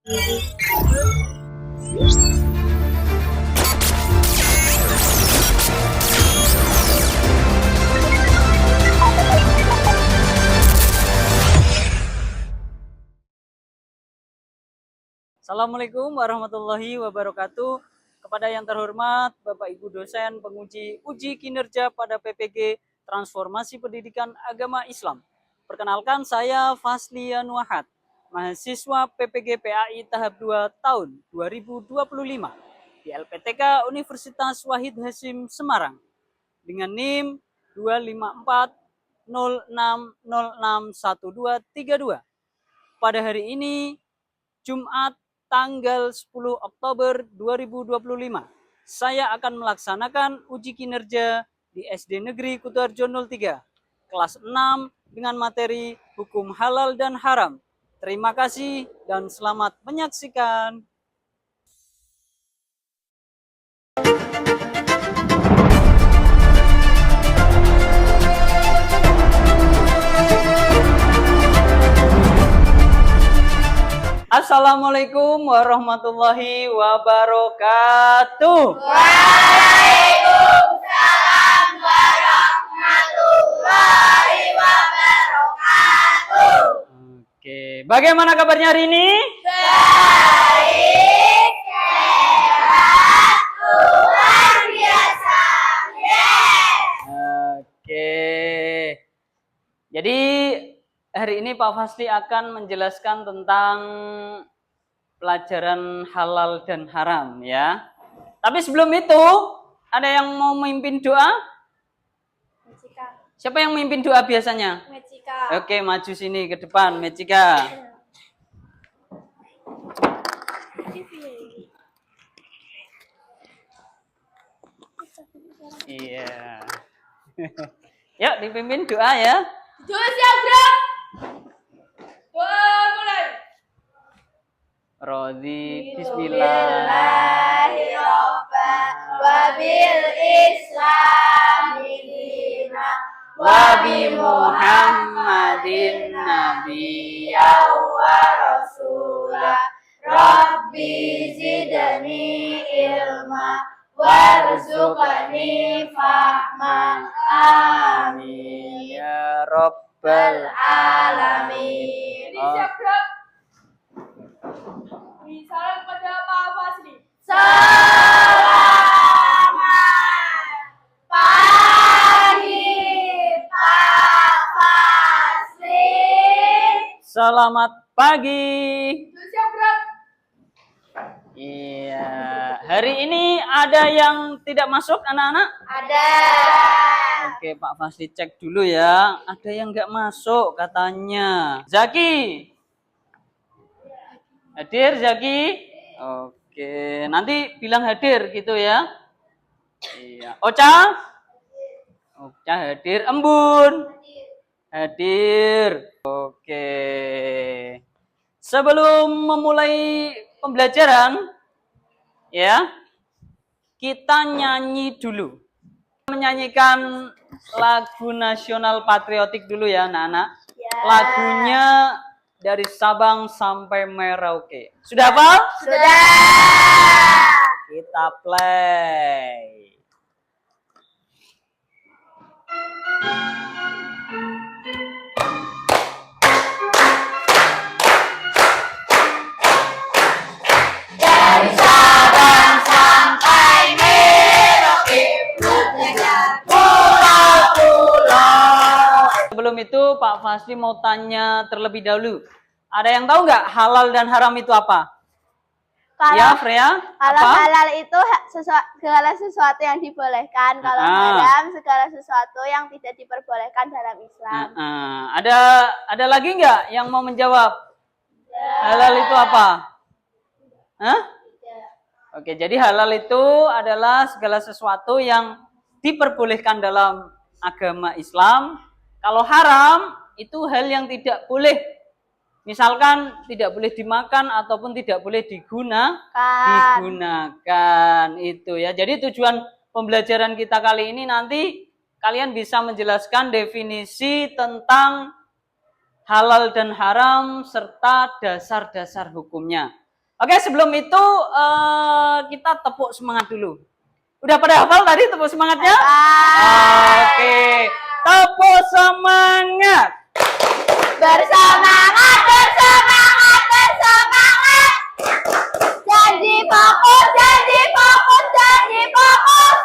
Assalamualaikum warahmatullahi wabarakatuh. Kepada yang terhormat Bapak Ibu dosen penguji uji kinerja pada PPG Transformasi Pendidikan Agama Islam. Perkenalkan, saya Faslian Wahad, mahasiswa PPG PAI tahap 2 tahun 2025 di LPTK Universitas Wahid Hasyim Semarang dengan NIM 25406061232. Pada hari ini Jumat tanggal 10 Oktober 2025, saya akan melaksanakan uji kinerja di SD Negeri Kutoarjo 03, kelas 6 dengan materi Hukum Halal dan Haram. Terima kasih dan selamat menyaksikan. Assalamualaikum warahmatullahi wabarakatuh. Waalaikumsalam warahmatullahi wabarakatuh. Oke, bagaimana kabarnya hari ini? Baik, sehat, luar biasa. Oke. Jadi hari ini Pak Fasli akan menjelaskan tentang pelajaran halal dan haram ya. Tapi sebelum itu, ada yang mau memimpin doa? Mecika. Siapa yang memimpin doa biasanya? Mecika. Oke, maju sini ke depan, Mecika. Iya. Yuk, dipimpin doa ya. Doa siap, gerak. Doa mulai. Rodi, Bismillahirrahmanirrahim. Wabil Islam dina wa bi Muhammadin nabiyya wa rasulah. Rabbi zidni ilma warzuqni fahma. Amin ya rabbal alamin. Oh. Salam kepada Pak Fasli. Selamat pagi Pak Fasli. Selamat pagi. Siap gerak. Iya, hari ini ada yang tidak masuk anak-anak? Ada. Oke, Pak Fasli cek dulu ya. Ada yang nggak masuk katanya. Zaki. Hadir Zaki? Oke, nanti bilang hadir gitu ya. Iya. Ocha? Ocha hadir. Embun? Hadir. Oke. Sebelum memulai pembelajaran, ya, kita nyanyi dulu. Menyanyikan lagu nasional patriotik dulu ya, anak-anak. Ya. Lagunya dari Sabang sampai Merauke. Sudah hafal? Sudah. Kita play. Dari Sabang sampai Merauke, pulau-pulau. Sebelum itu Pak Fasli mau tanya terlebih dahulu. Ada yang tahu nggak halal dan haram itu apa? Kalau Ya, Freya? kalau Apa? halal itu segala sesuatu yang dibolehkan. Kalau haram segala sesuatu yang tidak diperbolehkan dalam Islam. Ada lagi nggak yang mau menjawab? Halal itu apa? Hah? Oke, jadi halal itu adalah segala sesuatu yang diperbolehkan dalam agama Islam. Kalau haram itu hal yang tidak boleh, misalkan tidak boleh dimakan ataupun tidak boleh digunakan itu ya. Jadi tujuan pembelajaran kita kali ini nanti kalian bisa menjelaskan definisi tentang halal dan haram serta dasar-dasar hukumnya. Oke, sebelum itu kita tepuk semangat dulu. Udah pada hafal tadi tepuk semangatnya? Oke, tepuk semangat. Bersemangat, bersemangat, bersemangat. Janji fokus, janji fokus, janji fokus.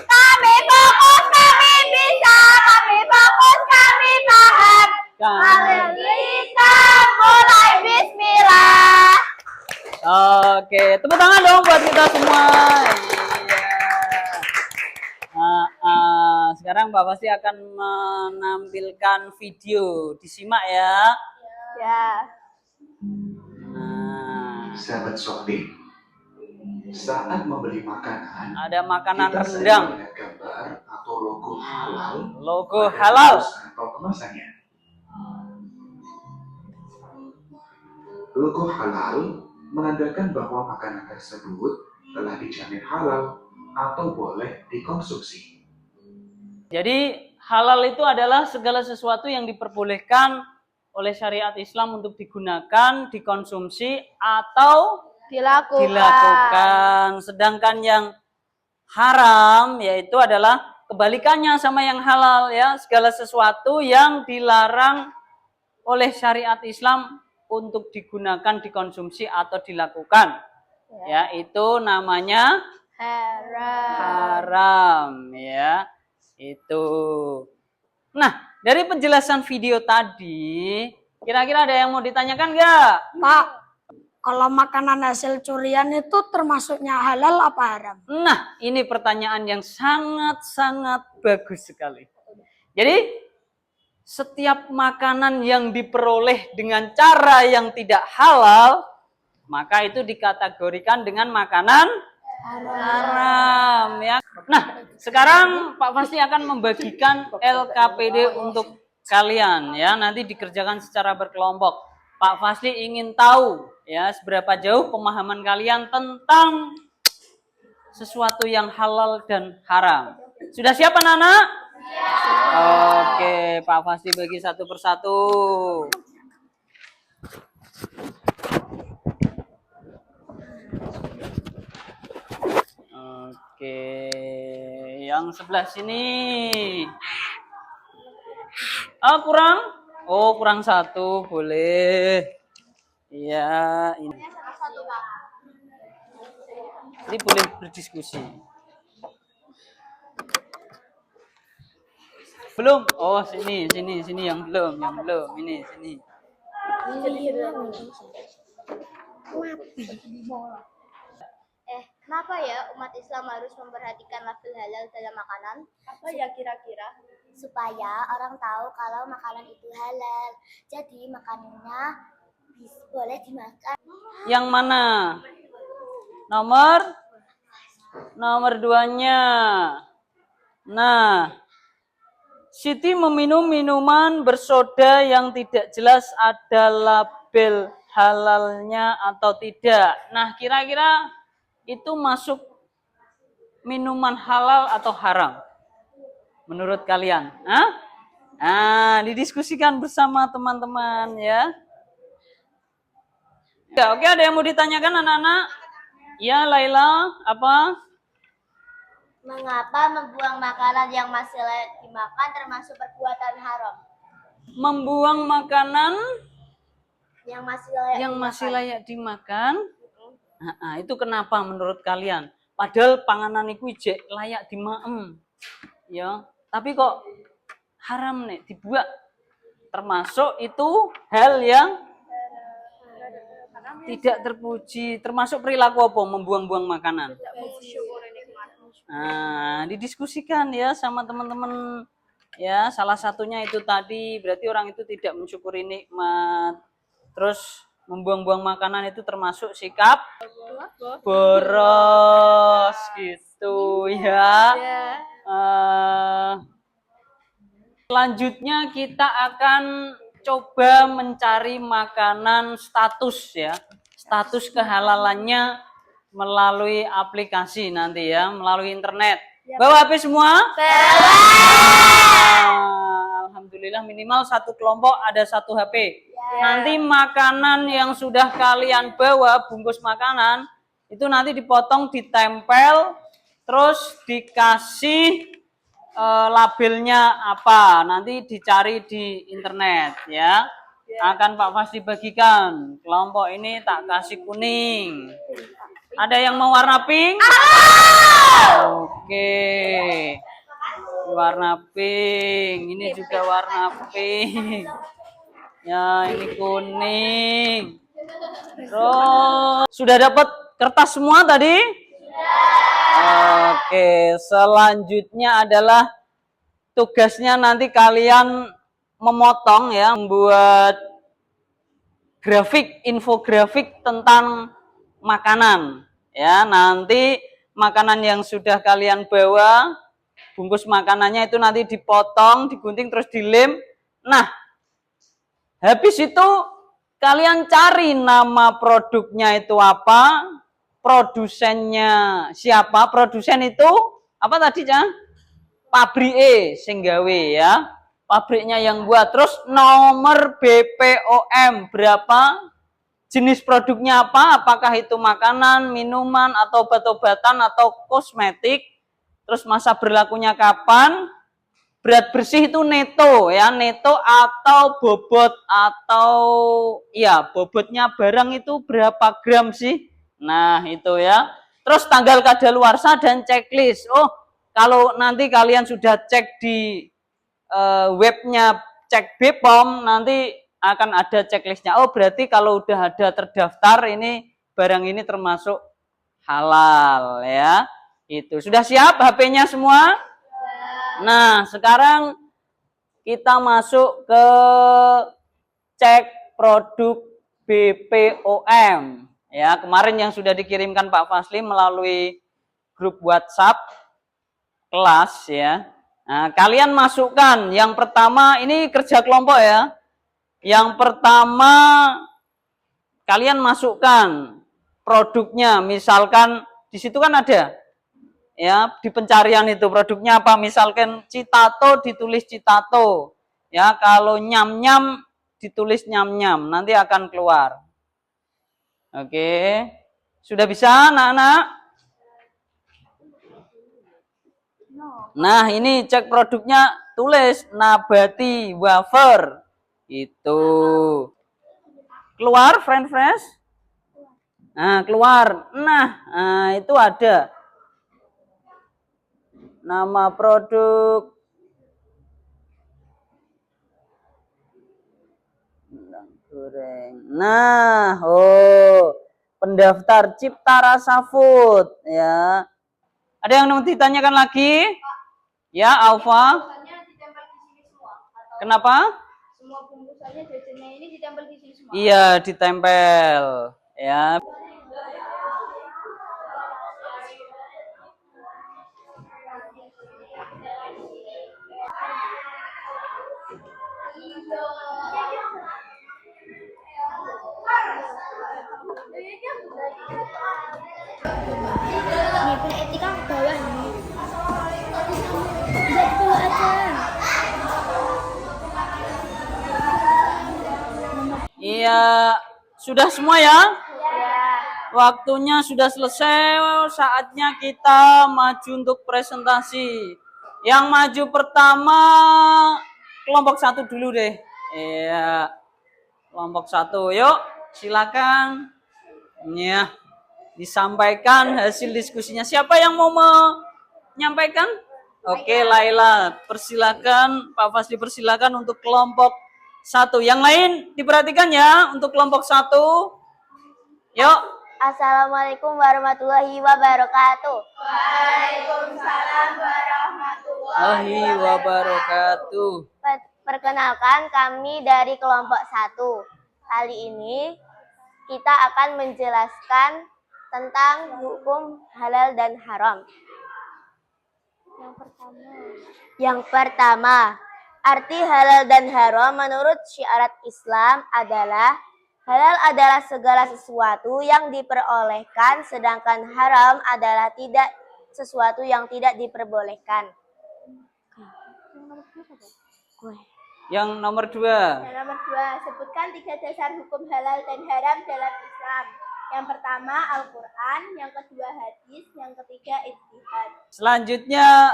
Kami fokus, kami bisa, kami fokus, kami paham. Mari kita mulai bismillah. Oke, tepuk tangan dong buat kita semua. Iya. Sekarang Mbak pasti akan menampilkan video, disimak ya. Ya. Nah, Sahabat Sokti, saat membeli makanan, ada makanan kita sering rendang, melihat gambar atau logo halal logo pada halal. bungkus atau kemasannya. Logo halal menandakan bahwa makanan tersebut telah dijamin halal atau boleh dikonsumsi. Jadi halal itu adalah segala sesuatu yang diperbolehkan oleh syariat Islam untuk digunakan, dikonsumsi atau dilakukan. Sedangkan yang haram yaitu adalah kebalikannya sama yang halal ya, segala sesuatu yang dilarang oleh syariat Islam untuk digunakan, dikonsumsi atau dilakukan. Ya, itu namanya haram ya. Itu. Nah, dari penjelasan video tadi, kira-kira ada yang mau ditanyakan nggak? Pak, kalau makanan hasil curian itu termasuknya halal apa haram? Nah, ini pertanyaan yang sangat-sangat bagus sekali. Jadi, setiap makanan yang diperoleh dengan cara yang tidak halal, maka itu dikategorikan dengan makanan haram ya. Nah, sekarang Pak Fasli akan membagikan LKPD untuk kalian ya. Nanti dikerjakan secara berkelompok. Pak Fasli ingin tahu ya seberapa jauh pemahaman kalian tentang sesuatu yang halal dan haram. Sudah siap anak-anak? Oke, Pak Fasli bagi satu persatu. Oke, yang sebelah sini. Kurang? Oh, kurang satu, boleh. Iya, ini. Jadi boleh berdiskusi. Belum? Oh, sini yang belum. Ini, sini. Kenapa ya umat Islam harus memperhatikan label halal dalam makanan? Apa ya kira-kira? Supaya orang tahu kalau makanan itu halal. Jadi makanannya boleh dimakan. Yang mana? Nomor 2-nya. Nah, Siti meminum minuman bersoda yang tidak jelas ada label halalnya atau tidak. Nah, kira-kira itu masuk minuman halal atau haram? Menurut kalian? Didiskusikan bersama teman-teman ya. Oke, ada yang mau ditanyakan anak-anak? Ya, Laila, apa? Mengapa membuang makanan yang masih layak dimakan termasuk perbuatan haram? Membuang makanan Yang masih layak dimakan? Itu kenapa menurut kalian? Padahal panganan iku ijek layak dimaem. Ya, tapi kok haram nih dibuat. Termasuk itu hal yang tidak terpuji. Termasuk perilaku apa? Membuang-buang makanan. Nah, didiskusikan ya sama teman-teman. Ya, salah satunya itu tadi berarti orang itu tidak mensyukuri nikmat. Terus membuang-buang makanan itu termasuk sikap boros gitu ya. Selanjutnya kita akan coba mencari makanan status ya. Status kehalalannya melalui aplikasi nanti ya, melalui internet. Bawa HP semua? Alhamdulillah minimal satu kelompok ada satu HP. Nanti makanan yang sudah kalian bawa, bungkus makanan, itu nanti dipotong, ditempel, terus dikasih labelnya apa. Nanti dicari di internet ya. Akan Pak Fasli bagikan. Kelompok ini tak kasih kuning. Ada yang mau warna pink? Oke. Warna pink. Ini juga warna pink. Ya, ini kuning. Terus sudah dapat kertas semua tadi? Oke, selanjutnya adalah tugasnya nanti kalian memotong ya, membuat grafik, infografik tentang makanan. Ya, nanti makanan yang sudah kalian bawa, bungkus makanannya itu nanti dipotong, digunting terus dilem. Nah, habis itu kalian cari nama produknya itu apa, produsennya siapa. Produsen itu apa tadi, Cang? Pabrike sing gawe ya. Pabriknya yang buat, terus nomor BPOM berapa, jenis produknya apa, apakah itu makanan, minuman, atau obat-obatan, atau kosmetik, terus masa berlakunya kapan, berat bersih itu neto ya, neto atau bobot, atau ya bobotnya barang itu berapa gram sih, nah itu ya. Terus tanggal kadaluarsa dan checklist. Oh, kalau nanti kalian sudah cek di webnya Cek BPOM, nanti akan ada checklistnya. Oh, berarti kalau udah ada terdaftar ini barang ini termasuk halal ya. Itu sudah siap HP-nya semua? Nah, sekarang kita masuk ke cek produk BPOM ya. Kemarin yang sudah dikirimkan Pak Fasli melalui grup WhatsApp kelas ya. Nah, kalian masukkan. Yang pertama ini kerja kelompok ya. Yang pertama kalian masukkan produknya. Misalkan di situ kan ada ya, di pencarian itu produknya apa. Misalkan Citato ditulis Citato. Ya, kalau nyam-nyam ditulis nyam-nyam. Nanti akan keluar. Oke. Sudah bisa anak-anak? Nah, ini cek produknya, tulis Nabati Wafer. Itu. Keluar, friend fresh? Nah, keluar. Nah, itu ada. Nama produk. Goreng. Nah, oh. Pendaftar Cipta Rasa Food. Ya. Ada yang mau ditanyakan lagi? Ya, Alfa. Ditempel di sini semua. Atau Kenapa? semua bungkusannya jajannya ini ditempel di sini semua. Iya, ditempel. Ya. Nih, pun etika ke bawah nih. Bisa dulu aja. Iya, sudah semua ya? Waktunya sudah selesai, saatnya kita maju untuk presentasi. Yang maju pertama kelompok 1 dulu deh. Iya, kelompok 1, yuk silakan. Ya, disampaikan hasil diskusinya. Siapa yang mau menyampaikan? Oke, Laila, persilakan. Pak Fasli persilakan untuk kelompok 1. Yang lain diperhatikan ya untuk kelompok 1. Yuk. Assalamualaikum warahmatullahi wabarakatuh. Waalaikumsalam warahmatullahi Wabarakatuh. Perkenalkan, kami dari kelompok 1. Kali ini kita akan menjelaskan tentang hukum halal dan haram. Yang pertama, arti halal dan haram menurut syiarat Islam adalah: halal adalah segala sesuatu yang diperolehkan, sedangkan haram adalah sesuatu yang tidak diperbolehkan. Yang nomor 2. Yang nomor 2, sebutkan 3 dasar hukum halal dan haram dalam Islam. Yang pertama Al-Quran, yang kedua hadis, yang ketiga ijtihad. Selanjutnya,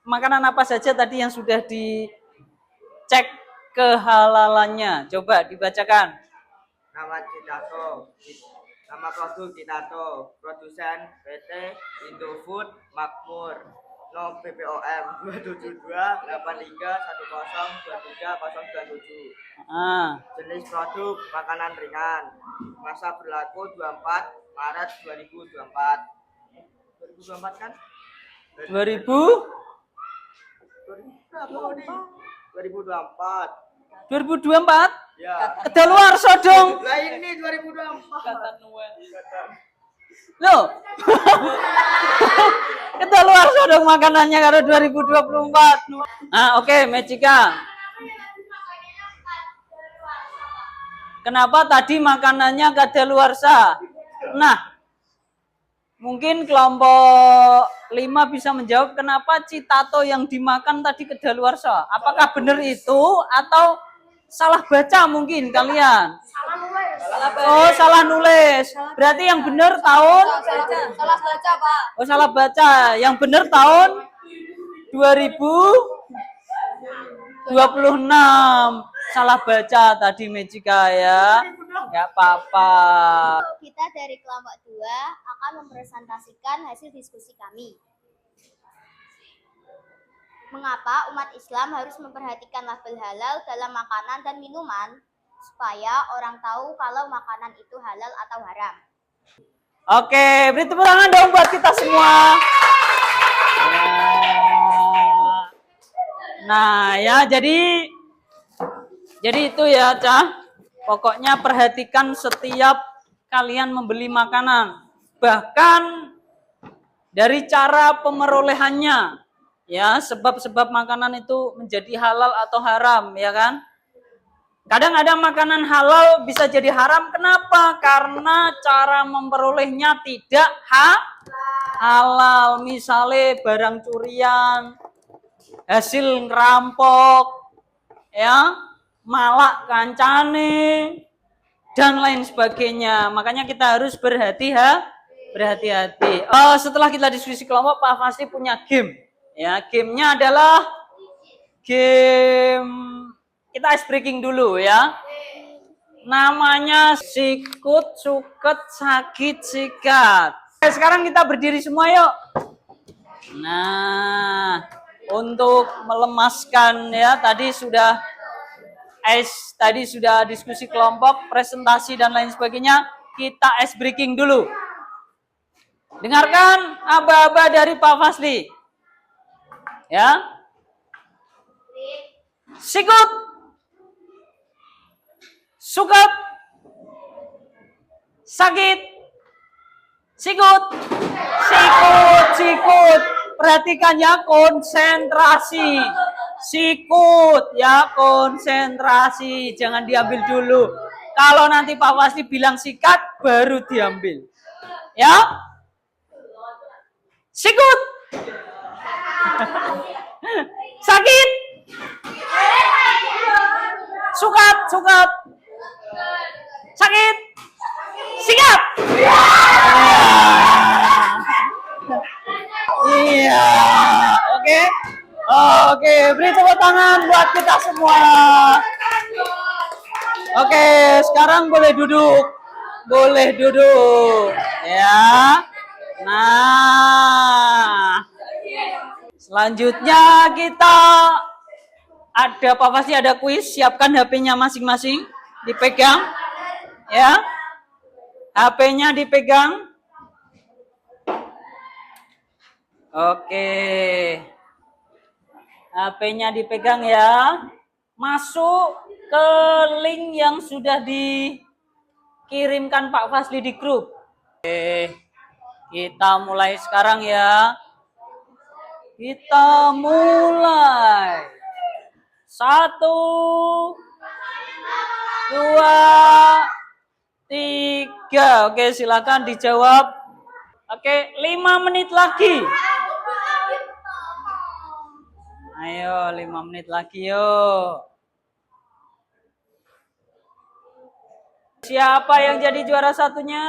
makanan apa saja tadi yang sudah dicek kehalalannya? Coba dibacakan. Nama Citato, nama produk Citato, produsen PT Indofood Makmur, nomor BPOM 27283102327. Jenis produk makanan ringan, masa berlaku 24 Maret 2024. 2024 kan? 2000? 2024. 2024? Ya. Kedaluarsa dong. Lah ini 2024. Loh. Kedaluarsa dong makanannya kalau 2024. Oke, Mejika. Kenapa tadi makanannya kadaluarsa? Nah, mungkin kelompok 5 bisa menjawab kenapa Citato yang dimakan tadi kedaluarsa. Apakah benar itu atau salah baca mungkin kalian? Oh, salah nulis. Berarti yang benar tahun? Salah baca, Pak. Oh, salah baca. Yang benar tahun 2026. Salah baca tadi Mejika ya. Enggak apa-apa. Kita dari kelompok 2 akan mempresentasikan hasil diskusi kami. Mengapa umat Islam harus memperhatikan label halal dalam makanan dan minuman supaya orang tahu kalau makanan itu halal atau haram. Oke, beri tepuk tangan dong buat kita semua. Nah, ya jadi itu ya, Cah. Pokoknya perhatikan setiap kalian membeli makanan. Bahkan dari cara pemerolehannya. Ya, sebab-sebab makanan itu menjadi halal atau haram, ya kan? Kadang ada makanan halal bisa jadi haram. Kenapa? Karena cara memperolehnya tidak halal. Misalnya barang curian, hasil ngerampok, ya, malak kancane, dan lain sebagainya. Makanya kita harus berhati-hati. Setelah kita diskusi kelompok, Pak Fasli punya game. Ya, gamenya adalah game kita ice breaking dulu ya. Namanya sikut, suket, sakit, sikat. Oke, sekarang kita berdiri semua yuk. Nah, untuk melemaskan ya, tadi sudah diskusi kelompok, presentasi dan lain sebagainya. Kita ice breaking dulu. Dengarkan aba-aba dari Pak Fasli. Ya. Sikut. Suket. Sakit. Sikut. Sikut. Perhatikan ya, konsentrasi. Sikut ya, konsentrasi. Jangan diambil dulu. Kalau nanti Pak Fasli bilang sikat, baru diambil. Ya. Sikut. Sakit. Sukat. Sakit. Sikat. Iya. Oke, beri tepuk tangan buat kita semua. Oke, sekarang boleh duduk. Ya. Nah. Selanjutnya kita ada Pak Fasli ada kuis, siapkan HP-nya masing-masing, dipegang. Ya. HP-nya dipegang. Oke. HP-nya dipegang ya. Masuk ke link yang sudah dikirimkan Pak Fasli di grup. Oke. Kita mulai sekarang ya. Kita mulai. 1, 2, 3. Oke, silakan dijawab. Oke, 5 menit lagi. Ayo, 5 menit lagi yuk. Siapa yang jadi juara satunya?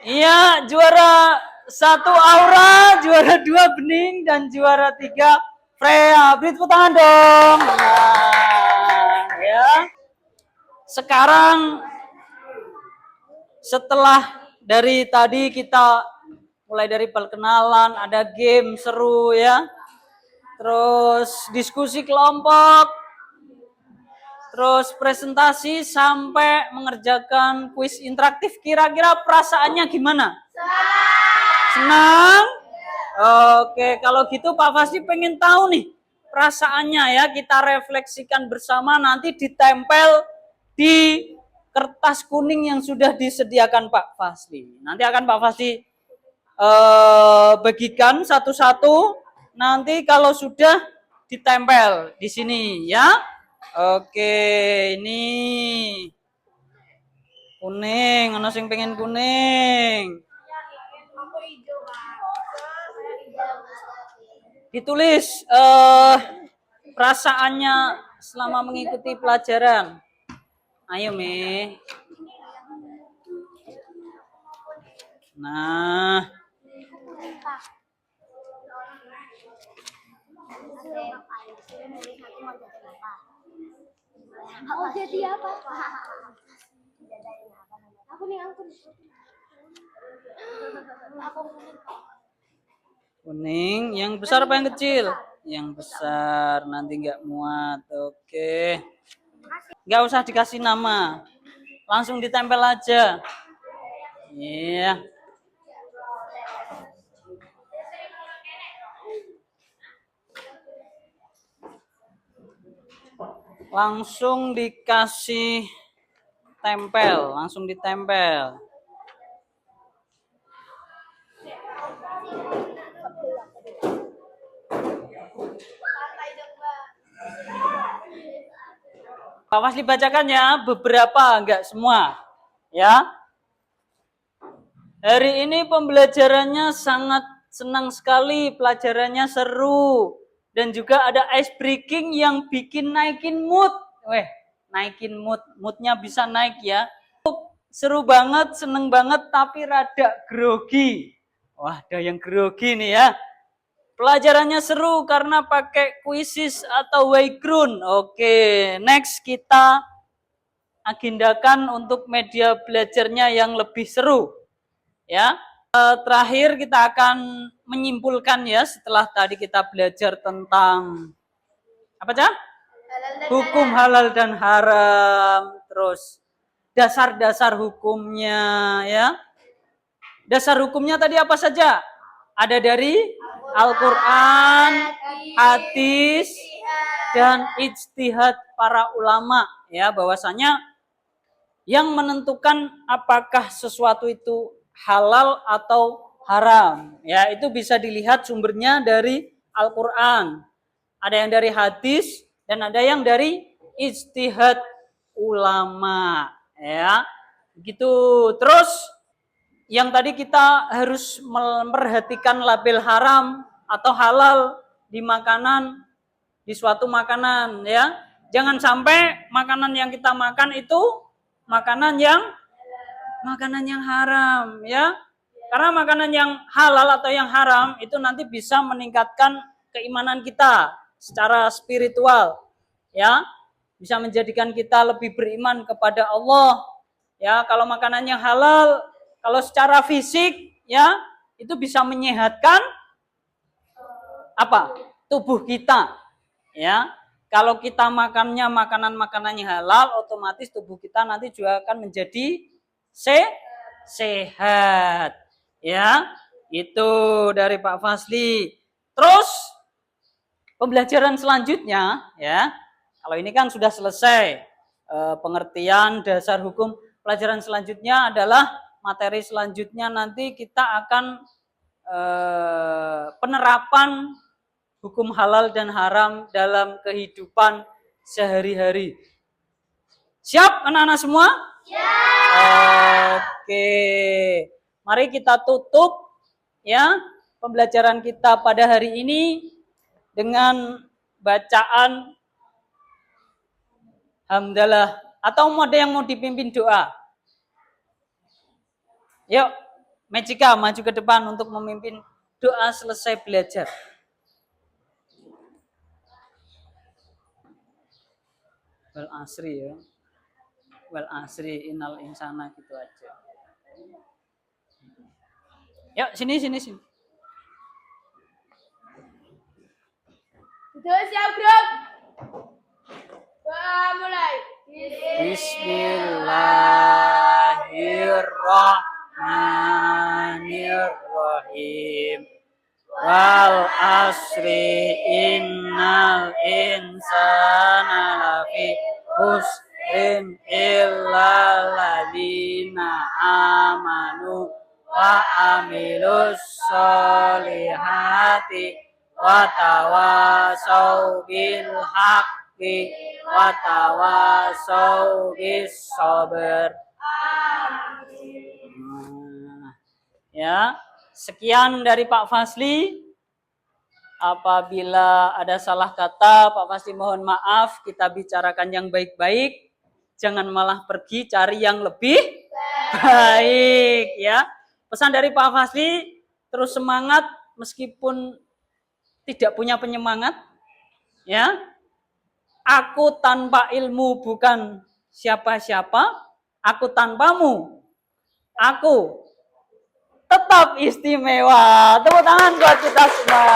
Iya, juara 1 Aura, juara 2 Bening, dan juara 3 Freya. Beri tepuk tangan dong. Nah, ya. Sekarang setelah dari tadi kita mulai dari perkenalan, ada game seru ya. Terus diskusi kelompok, terus presentasi sampai mengerjakan kuis interaktif. Kira-kira perasaannya gimana? Senang? Oke, kalau gitu Pak Fasli pengen tahu nih perasaannya ya. Kita refleksikan bersama, nanti ditempel di kertas kuning yang sudah disediakan Pak Fasli. Nanti akan Pak Fasli bagikan satu-satu. Nanti kalau sudah ditempel di sini ya. Oke, ini kuning, ana sing pengen kuning. Ditulis perasaannya selama mengikuti pelajaran. Ayo, Mi. Nah, Mau jadi apa? Aku nih aku. kuning. Yang besar apa yang kecil? Yang besar, nanti nggak muat. Oke. Nggak usah dikasih nama. Langsung ditempel aja. Iya. Langsung dikasih tempel, langsung ditempel. Pak Fasli bacakan ya, beberapa, enggak semua. Ya. Hari ini pembelajarannya sangat senang sekali, pelajarannya seru. Dan juga ada ice breaking yang bikin naikin mood. Naikin mood, moodnya bisa naik ya. Seru banget, seneng banget, tapi rada grogi. Wah, ada yang grogi nih ya. Pelajarannya seru karena pakai kuisis atau Weigrun. Oke, next kita agendakan untuk media belajarnya yang lebih seru. Ya, terakhir kita akan menyimpulkan ya setelah tadi kita belajar tentang apa Cah? Hukum halal dan haram, terus dasar-dasar hukumnya ya. Dasar hukumnya tadi apa saja? Ada dari Al-Quran, hadis, dan ijtihad para ulama ya, bahwasanya yang menentukan apakah sesuatu itu halal atau haram ya, itu bisa dilihat sumbernya dari Al-Quran, ada yang dari hadis, dan ada yang dari ijtihad ulama ya, begitu. Terus yang tadi kita harus memperhatikan label haram atau halal di makanan, di suatu makanan ya. Jangan sampai makanan yang kita makan itu makanan yang haram ya. Karena makanan yang halal atau yang haram itu nanti bisa meningkatkan keimanan kita secara spiritual ya. Bisa menjadikan kita lebih beriman kepada Allah ya. Kalau makanan yang halal, kalau secara fisik ya, itu bisa menyehatkan apa? Tubuh kita. Ya. Kalau kita makannya makanan-makanan yang halal, otomatis tubuh kita nanti juga akan menjadi sehat. Ya. Itu dari Pak Fasli. Terus pembelajaran selanjutnya ya. Kalau ini kan sudah selesai pengertian dasar hukum. Pelajaran selanjutnya adalah materi selanjutnya, nanti kita akan penerapan hukum halal dan haram dalam kehidupan sehari-hari. Siap anak-anak semua? Siap. Oke. Mari kita tutup ya pembelajaran kita pada hari ini dengan bacaan hamdalah, atau ada yang mau dipimpin doa? Yuk, Majika maju ke depan untuk memimpin doa selesai belajar. Wal asri ya. Wal asri innal insana gitu aja. Yuk, sini. Sudah siap, grup? Doa mulai. Bismillahirrahmanirrahim. Wal asri innal insana lafi khusrin illa ladzina amanu wa amilus solihati wa tawasau bil haqqi wa tawasau bis sabr. Ya, sekian dari Pak Fasli. Apabila ada salah kata, Pak Fasli mohon maaf. Kita bicarakan yang baik-baik. Jangan malah pergi cari yang lebih baik ya. Pesan dari Pak Fasli, terus semangat meskipun tidak punya penyemangat ya. Aku tanpa ilmu bukan siapa-siapa, aku tanpamu aku tetap istimewa. Tepuk tangan buat kita semua.